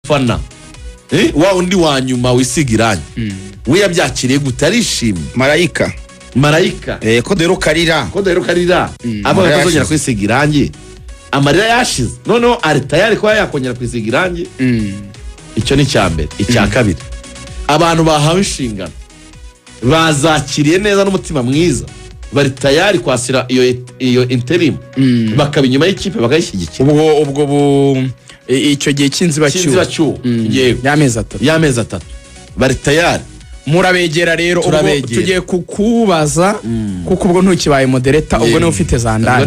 fana wa undi wa nyuma wisiga irangi we yabyakiriye gute arishimye Marayika ko dero karira aba bazongera kwisiga irangi amarira yashize noneho ari tayari ko yakongera kwisiga irangi icyo ni cyambere icya kabiri abantu bahawe inshingano bazakiriye neza n'umutima mwiza bari tayari kwasira iyo interim bakaba inyuma y'ikipe bakayishyigikira ubwo icyo gihe cy'inzibacyuho y'amezi atatu bari tayari murabegera rero ubwo tugiye kukubaza kuko ubwo ntukibaye moderator ubwo niwe ufite zandani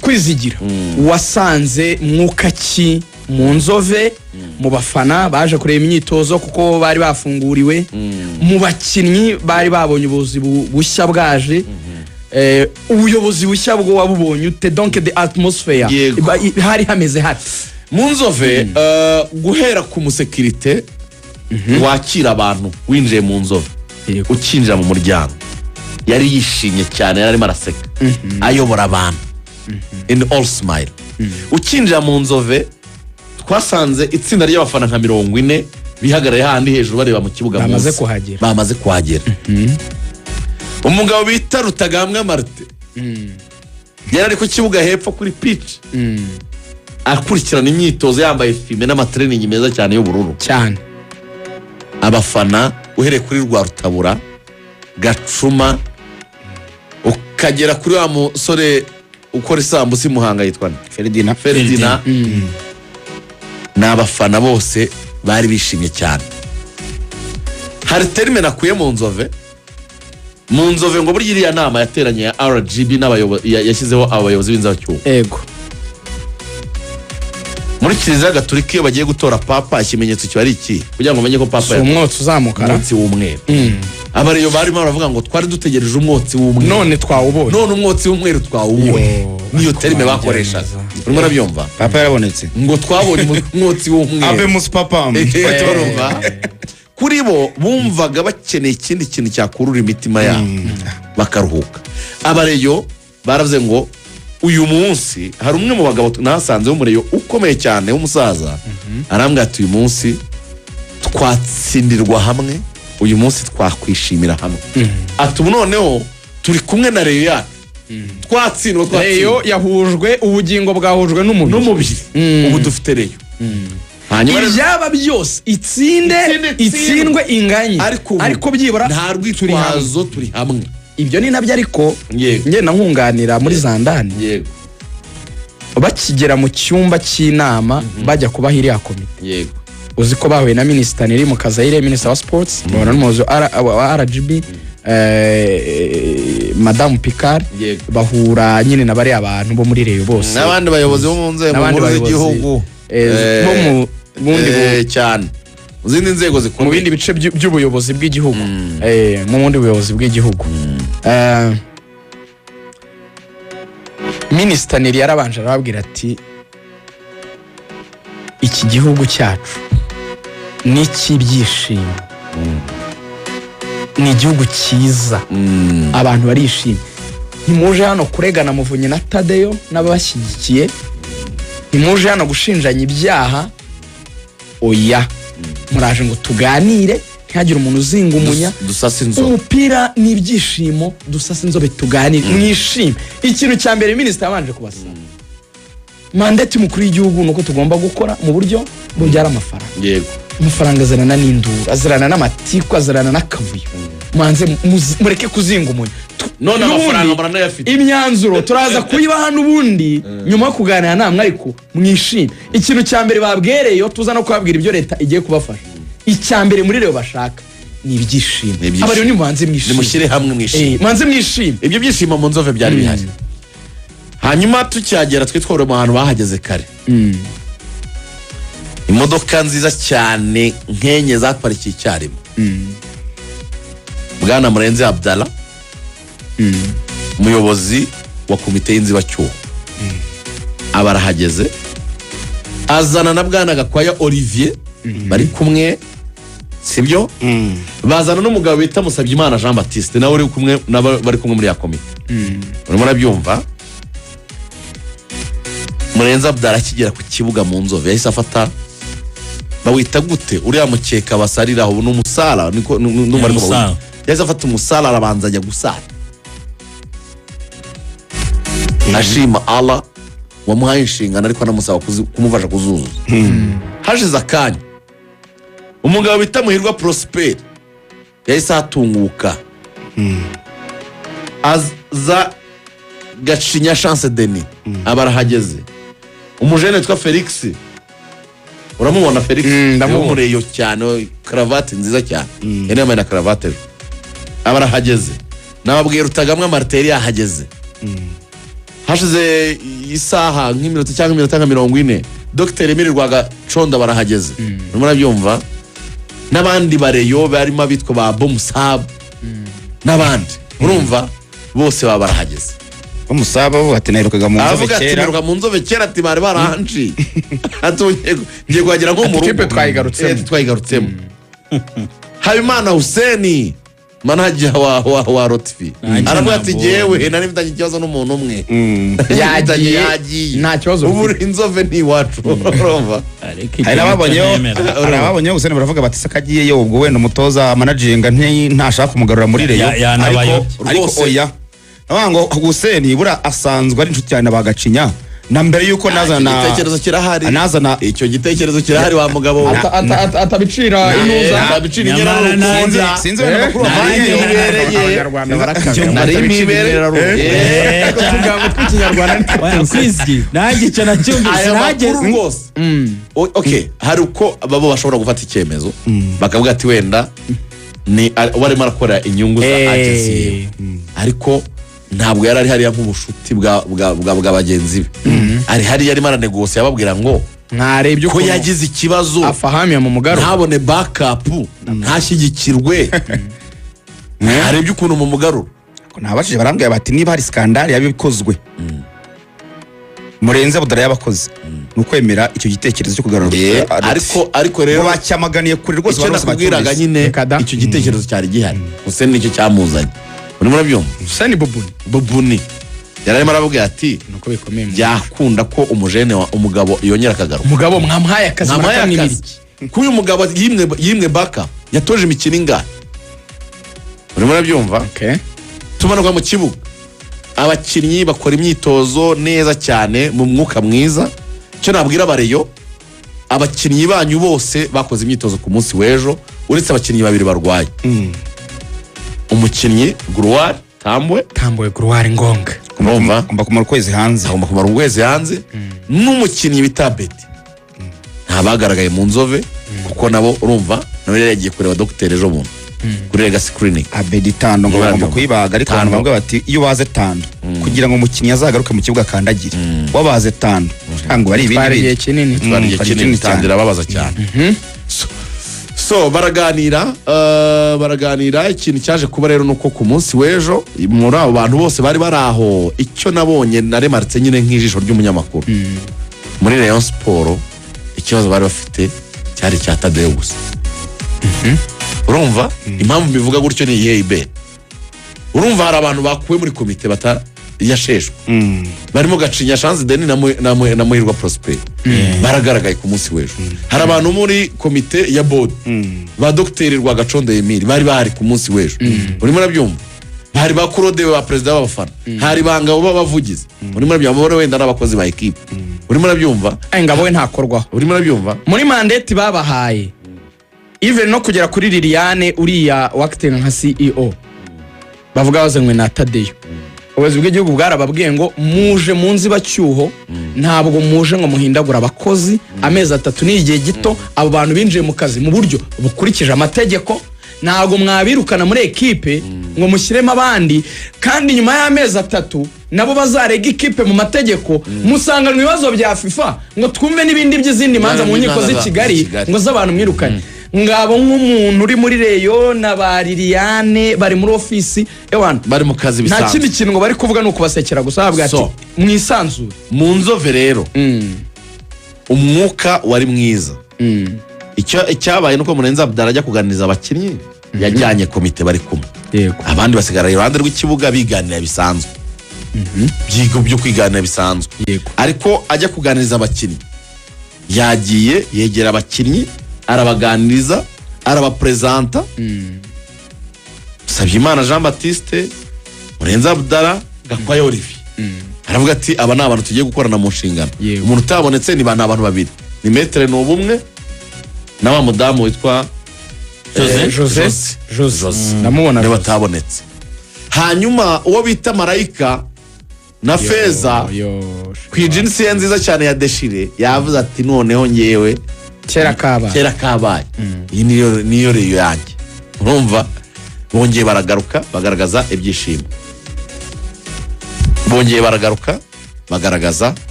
kwizigira wasanze mwuka ki mu Nzove mu bafana baje kureba imyitozo kuko bari bafunguriwe mu bakinnyi bari babonye ubuyobozi bushya bwaje ubuyobozi bushya bwo wabubonye ute donc the atmosphere hari hameze hati mu Nzove guhera ku musekirite wakira abantu winjiye mu Nzove ukinjira mu muryango yari yishimye cyane yari maraseka ayobora abantu in all smile ukinjira mu Nzove twasanze itsinda ry'abafana nka 40 bihagarara handi hejuru bareba mu kibuga bamaze kuhagera umugabo bita Rutagamwa Martin yari ku kibuga hepfo kuri pitch akurikirana imyitozo yambaye filme n'amatraining meza cyane y'ubururu cyane abafana uhereye kuri rwa Rutabura Gacuma ukagera kuri wa musore ukora isambusi Muhanga yitwa Ferdinand n'abafana bose bari bishimye cyane hari terme nakuye mu Nzove ngo burya iriya nama yateranye ya RGB n'abayobozi yashyizeho abayobozi b'inzacyuho muri Kiliziya Gatolika iyo bagiye gutora papa ikimenyetso cyari iki kugira ngo umenye ko papa umwotsi uzamukara umwotsi w'umweru abariyo barimo baravuga ngo twari dutegereje umwotsi w'umweru none twawubonye none umwotsi w'umweru twawubonye niyo terme bakoresha urimo nabyumva papa yarabonetse ngo twabonye umwotsi w'umweru abe musi papa kuri bo bumvaga bakeneye ikindi kintu cyakurura imitima yabo bakaruhuka abariyo baravuze ngo uyu munsi hari umwe mu bagabo nasanze w'umureyo ukomeye cyane w'umusaza arambwira ati uyu munsi twatsindirwa hamwe uyu munsi twakwishimira hamwe ati ubu noneho turi kumwe na Reyo yacu twatsindwa Reyo yahujwe ubugingo bwahujwe n'umubiri ubu dufite Reyo ibyaba byose itsindwe inganye ariko byibura nta rwitwazo turi hamwe ibyo ni nabyo ariko ngenda nkunganira muri zandani bakigera mu cyumba cy'inama bajya kubaha iriya komite uzi ko bahuye na Minisitiri mu Kazayire Minisitiri wa Sports babona n'umuyobozi wa RGB Madame Picard bahura nyine na bari abantu bo muri Reyo bose n'abandi bayobozi bo mu nzego z'igihugu bo mu bundi cyane uzindi nzego zikomeye mu bindi bice by'ubuyobozi bw'igihugu mu bundi buyobozi bw'igihugu Minisitiri yarabanje arababwira ati iki gihugu cyacu ni icy'ibyishimo ni igihugu cyiza abantu barishimye ntimuje hano kuregana Muvunyi na Tadeyo n'abashyigikiye ntimuje hano gushinjanya ibyaha oya muraje ngo tuganire ntihagire umuntu uzinga umunya umupira n'ibyishimo dusasa inzobe tuganire mwishime ikintu cya mbere Minisitiri yabanje kubasaba mandate mukuru y'igihugu nuko tugomba gukora mu buryo bubyara amafaranga amafaranga azirana n'induru azirana n'amatiku azirana n'akavuyo manze mureke kuzinga umunya none amafaranga baranayafite imyanzuro turaza kuyibaha n'ubundi nyuma yo kuganira namwe ariko mwishime ikintu cya mbere babwereyo tuza no kubabwira ibyo leta igiye kubafasha icya mbere muri Reyo bashaka ni ibyishimo abariyo ni mubanze mwishime nimushyire hamwe mwishime manze mwishime ibyo byishimo mu Nzove byari bihari hanyuma tucyagera twitwara mu hantu bahageze kare imodoka nziza cyane nkenye zaparikiye icyarimwe Bwana Murenzi Abdallah umuyobozi wa komite y'inzibacyuho abarahageze azana na Bwana Gakwaya Olivier bari kumwe sibyo bazana n'umugabo bita Musabyimana Jean Baptiste nawe uri kumwe bari kumwe muri ya komite urimo nabyumva Murenzi Abdallah akigera ku kibuga mu Nzove yahise afata bawita gute uriya mukeka basariraho n'umusara niko numva umusara. yaza afata umusara arabanza ajya gusara ashima Allah wamuhaye inshingano ariko anamusaba kumufasha kuzuzuza hashize akanya umugabo bita Muhirwa Prosper yahise atunguka aza Gacinya Chance Denis abarahageze umujene witwa Felix uramubona Felix ndamureyo cyane cravate nziza cyane yari yambaye na cravate abarahageze nababwiye Rutagamwa Marteri yahageze hashize isaha nk'iminota cyangwa iminota nka 40 Dr Emile Rwagaconda barahageze murabyumva n'abandi bareyo barimo bitwa ba Bomusab n'abandi urumva bose baba barahageze Bomusab ati naherukaga mu nzove kera avuga mu nzove kera ati bari barahanji ngiye kuhagira ngo mu rugo twayigarutsemo Habimana Hussein manager wa Rotfi aravuga ati jewe nari mfitanye ikibazo n'umuntu umwe yagiye nta kibazo ubu inzove ni wacu urumva arababonye Hussein baravuga bati sakagiye ubwo wenda umutoza managinga ntashaka kumugarura muri reyo ariko oya nabango Hussein bura asanzwe ari inshuti cyane bagacinya na mbere yuko nazana igitekerezo kirahari nazana icyo gitekerezo kirahari wa mugabo atabicira inuza atabicira inyera sinzi wenda makuru abanyarwanda barakabya ari imibereye ariko tugambo tw'ikinyarwanda kwizgi nanjye icyo nacyumvise nageze rwose okay hari uko babo bashobora gufata icyemezo bakavuga ati wenda ni warimo arakora inyungu za agency ariko ntabwo yari hariya nk'ubushuti bwa bagenzi be ari hariya yarimo aranegosiya ababwira ngo mwarebye ko yagize ikibazo afahamye mu mugaro ntabone backup ntashyigikirwe mwarebye ukuntu mu mugaro ntabashije barambwira bati niba hari skandale yabikozwe murenze budara y'abakozi nukwemera icyo gitekerezo cyo kugarura ariko rero bacyamaganiye kuri rwose barose kubwiraga nyine icyo gitekerezo cyari gihari Hussein nicyo cyamuzanye urimo urabyumva Hussein Bobuni yararimo aravuga ati nuko bikomeye byakunda ko umujene wa umugabo yongera akagaruka umugabo mwamuhaye akazi kuko uyu mugabo yimwe baka yatoje imikino ingahe urimo urabyumva tumanuka mu kibuga abakinnyi bakora imyitozo neza cyane mu mwuka mwiza cyo nabwira abareyo abakinnyi banyu bose bakoze imyitozo ku munsi w'ejo uretse abakinnyi babiri barwaye umukinnyi Gruwari Tambwe Gruwari Ngonga urumva kumara ukwezi hanze n'umukinnyi bita Beti ntabagaragaye mu nzove kuko nabo urumva nawe yagiye kureba Dr ejo bundi kuri Legacy Clinic Abedi Tando ngo bagomba kuyibaga ariko bavuga bati iyo waze Tando kugira ngo umukinnyi azagaruke mu kibuga kandagire wabaze Tando ngo ari ibindi kinini tandira babaza cyane so baraganira ikintu cyaje kuba rero nuko ku munsi w'ejo muri abo bantu bose bari baraho icyo nabonye naremartse nyine nk'ijisho ry'umunyamakuru muri Rayon Sport ikibazo bari bafite cyari cya Tadeo gusa urumva impamvu bivuga gutyo ni iyihe urumva hari abantu bakuwe muri komite yasheshwe barimo Gacinya Chance Denis na Muhirwa Prosper baragaragaye ku munsi w'ejo hari abantu muri komite ya board ba Dr Rwagaconda Emile bari bahari ku munsi w'ejo urimo urabyumva hari ba Kurode ba president b'abafana hari bangabo b'abavugizi urimo urabyumva wenda n'abakozi ba equipe urimo urabyumva ngabo we ntakorwaho urimo urabyumva muri mandate babahaye even no kugera kuri Liliane uriya wakitinga nka CEO bavuga bazanywe na Tadeyo ubuyobozi bw'igihugu bwarababwiye ngo muje mu nzibacyuho ntabwo muje ngo muhindagura abakozi amezi 3 ni igihe gito abo bantu binjiye mu kazi mu buryo bukurikije amategeko ntabwo mwabirukana muri equipe ngo mushyiremo abandi kandi nyuma y'amezi 3 nabo bazarega equipe mu mategeko musanga mu bibazo bya FIFA ngo twumve n'ibindi by'izindi manza mu nkiko z'i Kigali ngo z'abantu mwirukanye ngabo nk'umuntu uri muri Reyo na ba Liliane bari muri ofisi ewana bari mu kazi bisanzwe nta kindi kintu ngo bari kuvuga nuko basekera gusa bavuga ati mwisanzure mu nzove rero umwuka wari mwiza icyabaye nuko Murenzi Abdallah ajya kuganiriza abakinnyi yajyanye komite bari kumwe abandi basigara iruhande rw'ikibuga biganira bisanzwe byigo byo kwiganira bisanzwe ariko ajya kuganiriza abakinnyi yagiye yegera abakinnyi arabaganiriza arabaprezanta Sabyimana Jean Baptiste Murenzi Abdallah Gakwaya Olivier aravuga ati aba ni abantu tugiye gukorana mu nshingano umuntu utabonetse ni abantu babiri ni Maître Nubumwe na wa mudamu witwa Jose namubona niba batabonetse hanyuma uwo bita Marayika na Feza ku ijinsi ye nziza cyane ya Deshire yavuze ati noneho ngewe kera kabaye iyi niyo reyo yanjye urumva bongeye baragaruka bagaragaza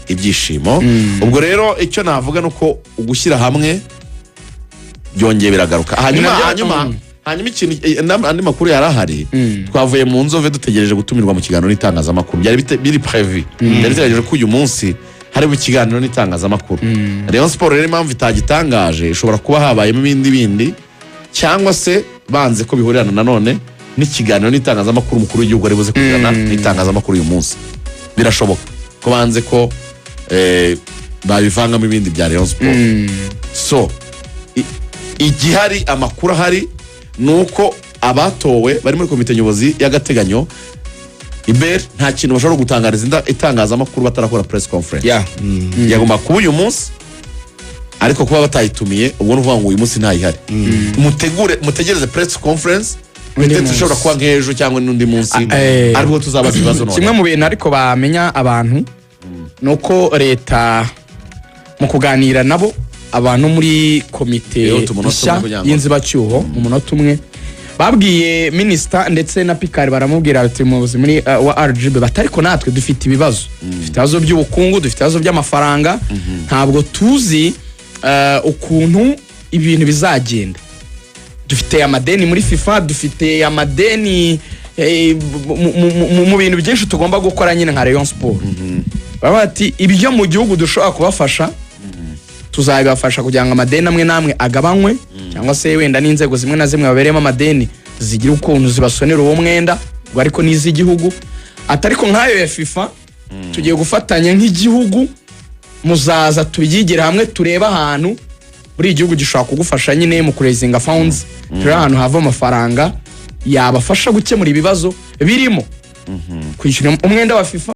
ibyishimo ubwo rero icyo navuga nuko ugushyira hamwe byongeye biragaruka hanyuma ikintu andi makuru yarahari twavuye mu Nzove dutegereje gutumirwa mu kiganiro n'itangazamakuru byari biri prevu byari bitegereje ko uyu munsi hari ikiganiro n'itangazamakuru Rayon Sport rero impamvu itagitangaje ishobora kuba habayemo ibindi cyangwa se banze ko bihurirana nanone n'ikiganiro n'itangazamakuru umukuru w'igihugu ari buze kugirana n'itangazamakuru uyu munsi birashoboka ko banze ko babivangamo ibindi bya Rayon Sport so igihari amakuru ahari nuko abatowe bari muri komite nyobozi y'agateganyo Iber nta kintu bashobora gutangariza itangazamakuru batarakora press conference yagomba kuba uyu munsi ariko kuba batayitumiye ubwo nuvuga ngo uyu munsi ntayihari mutegereze press conference bitetse ushobora kuba nk'ejo cyangwa n'undi munsi ariko tuzabaza ibibazo none kimwe mu bintu ariko bamenya abantu nuko leta mu kuganira nabo abantu muri komite y'inzibacyuho mu munota umwe babwiye minisita ndetse na Pikari baramubwira ati umuyobozi muri wa RGB batariko natwe dufite ibibazo dufite ibibazo by'ubukungu dufite ibibazo by'amafaranga ntabwo tuzi ukuntu ibintu bizagenda dufite amadeni muri FIFA dufite amadeni mu bintu byinshi tugomba gukora nyine nka Rayon Sport bati ibyo mu gihugu dushobora kubafasha tuzabafasha kugira ngo amadeni amwe namwe agabanywe cyangwa se wenda n'inzego zimwe na zimwe babereyemo amadeni zigira ukuntu zibasonera uwo mwenda ngo ariko n'iz'igihugu atariko nk'ayo ya FIFA tugiye gufatanya nk'igihugu muzaza tubyigire hamwe turebe ahantu buri igihugu gishobora kugufasha nyine mu kurezinga funds turi ahantu hava amafaranga yabafasha gukemura ibibazo birimo kwishyura umwenda wa FIFA